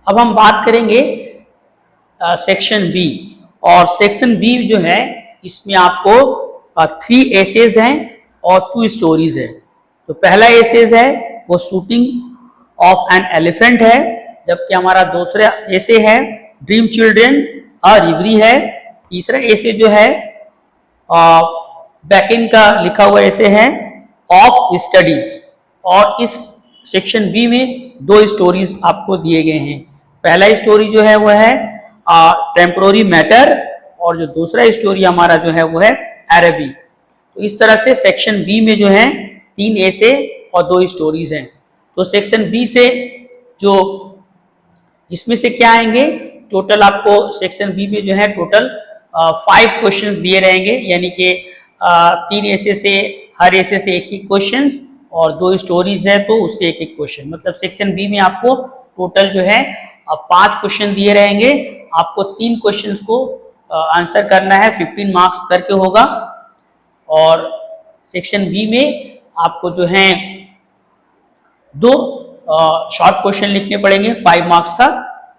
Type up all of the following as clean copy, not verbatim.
अब हम बात करेंगे सेक्शन बी। और सेक्शन बी जो है इसमें आपको 3 एसेज हैं और 2 स्टोरीज है। तो पहला एसेज है वो शूटिंग ऑफ एन एलिफेंट है, जबकि हमारा दूसरा एसे है ड्रीम चिल्ड्रन अ रिवरी है। तीसरा एसे जो है बैकिन का लिखा हुआ एसे है ऑफ स्टडीज। और इस सेक्शन बी में 2 स्टोरीज आपको दिए गए हैं। पहला स्टोरी जो है वो है टेम्पोररी मैटर, और जो दूसरा स्टोरी हमारा जो है वो है अरबी। तो इस तरह से सेक्शन बी में जो है 3 एसे और 2 स्टोरीज हैं। तो सेक्शन बी से जो इसमें से क्या आएंगे, टोटल आपको सेक्शन बी में जो है टोटल 5 क्वेश्चंस दिए रहेंगे, यानी कि 3 एसे से हर एसे से एक क्वेश्चन और 2 स्टोरीज है तो उससे एक क्वेश्चन। मतलब सेक्शन बी में आपको टोटल जो है 5 क्वेश्चन दिए रहेंगे। आपको 3 क्वेश्चंस को आंसर करना है, 15 मार्क्स करके होगा। और सेक्शन बी में आपको जो है 2 शॉर्ट क्वेश्चन लिखने पड़ेंगे 5 मार्क्स का,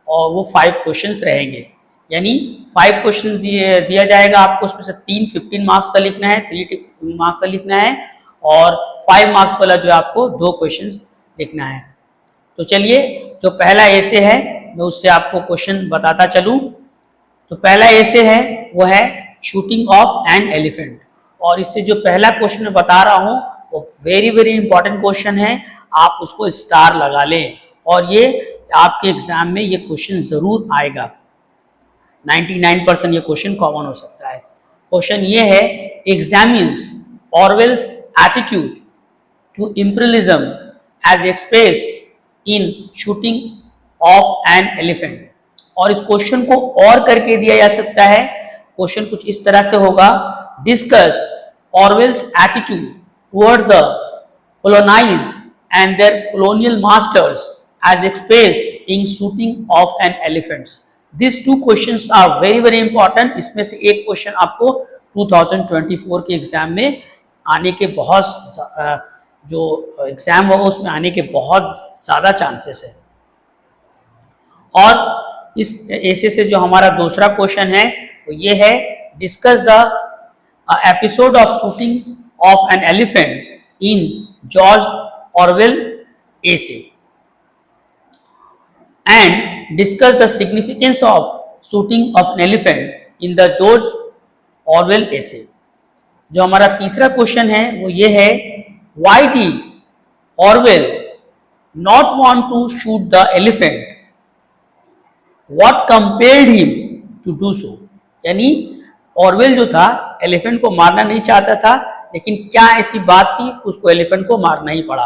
और वो 5 क्वेश्चंस रहेंगे। यानी 5 क्वेश्चन दिया जाएगा आपको, उसमें से 3 15 मार्क्स का लिखना है, 3 मार्क्स का लिखना है, और 5 मार्क्स वाला जो आपको 2 क्वेश्चंस लिखना है। तो चलिए जो पहला एसे है मैं उससे आपको क्वेश्चन बताता चलूं। तो पहला एसे है वो है शूटिंग ऑफ एन एलिफेंट, और इससे जो पहला क्वेश्चन मैं बता रहा हूँ वो वेरी वेरी इंपॉर्टेंट क्वेश्चन है। आप उसको स्टार लगा लें, और ये आपके एग्जाम में ये क्वेश्चन जरूर आएगा। 99% ये क्वेश्चन कॉमन हो सकता है। क्वेश्चन ये है, examines Orwell's attitude to imperialism as express in shooting of an elephant. और इस क्वेश्चन को और करके दिया जा सकता है। क्वेश्चन कुछ इस तरह से होगा, discuss Orwell's attitude toward the colonized and their colonial masters as expressed in shooting of an elephants. These 2 questions are very very important. इसमें से एक क्वेश्चन आपको 2024 के एग्जाम में आने के बहुत जो एग्जाम होगा उसमें आने के बहुत ज़्यादा चांसेस है। और इस ऐसे से जो हमारा दूसरा क्वेश्चन है वो ये है, discuss the episode of shooting of an elephant in George Orwell essay, and discuss the significance of shooting of an elephant in the George Orwell essay. जो हमारा तीसरा क्वेश्चन है वो ये है, why did Orwell not want to shoot the elephant, what compelled him to do so. यानी Orwell जो था एलिफेंट को मारना नहीं चाहता था, लेकिन क्या ऐसी बात थी उसको एलिफेंट को मारना ही पड़ा।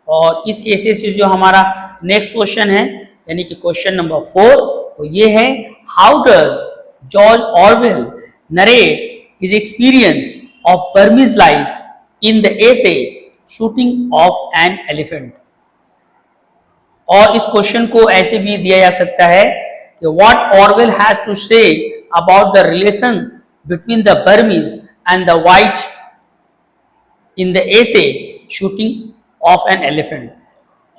और इस एसे से जो हमारा नेक्स्ट क्वेश्चन है, यानी कि क्वेश्चन नंबर 4, वो ये है, how does George Orwell narrate his experience of Burmese life in the essay shooting of an elephant. और इस क्वेश्चन को ऐसे भी दिया जा सकता है कि what Orwell has to say about the relation between the Burmese and the white in the essay shooting of an elephant.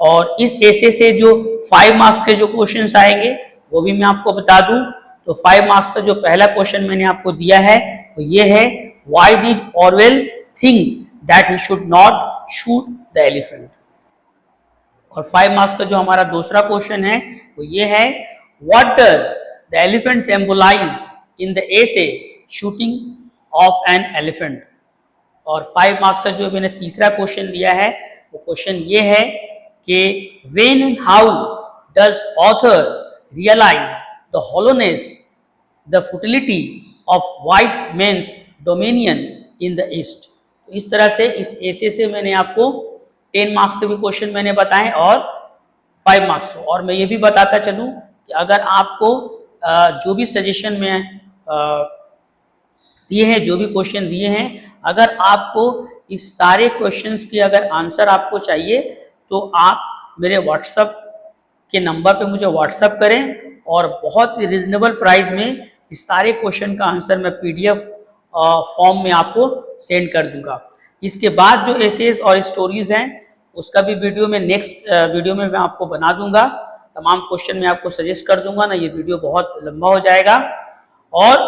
और इस एसे से जो 5 मार्क्स के जो क्वेश्चंस आएंगे वो भी मैं आपको बता दूं। तो 5 मार्क्स का जो पहला क्वेश्चन मैंने आपको दिया है वो ये है, why did Orwell think that he should not shoot the elephant. और 5 मार्क्स का जो हमारा दूसरा क्वेश्चन है वो ये है, what does the elephant symbolise in the essay shooting of an elephant. और 5 मार्क्स का जो मैंने तीसरा क्वेश्चन दिया है वो क्वेश्चन ये है कि when and how does author realise the hollowness the futility of white men's dominion in the East. इस तरह से इस एसे से मैंने आपको 10 मार्क्स के भी क्वेश्चन मैंने बताए और 5 मार्क्स। और मैं ये भी बताता चलूँ कि अगर आपको जो भी सजेशन में दिए हैं, जो भी क्वेश्चन दिए हैं, अगर आपको इस सारे क्वेश्चंस की अगर आंसर आपको चाहिए तो आप मेरे व्हाट्सएप के नंबर पे मुझे व्हाट्सएप करें, और बहुत ही रिजनेबल प्राइस में इस सारे क्वेश्चन का आंसर मैं PDF फॉर्म में आपको सेंड कर दूंगा। इसके बाद जो एसेज और स्टोरीज हैं उसका भी वीडियो में नेक्स्ट वीडियो में मैं आपको बना दूंगा। तमाम क्वेश्चन मैं आपको सजेस्ट कर दूंगा ना, ये वीडियो बहुत लंबा हो जाएगा। और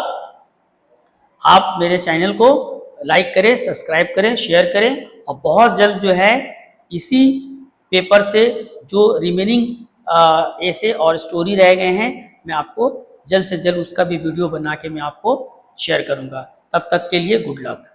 आप मेरे चैनल को लाइक करें, सब्सक्राइब करें, शेयर करें, और बहुत जल्द जो है इसी पेपर से जो रिमेनिंग ऐसे और स्टोरी रह गए हैं, मैं आपको जल्द से जल्द उसका भी वीडियो बना के मैं आपको शेयर करूंगा। तब तक के लिए गुड लक।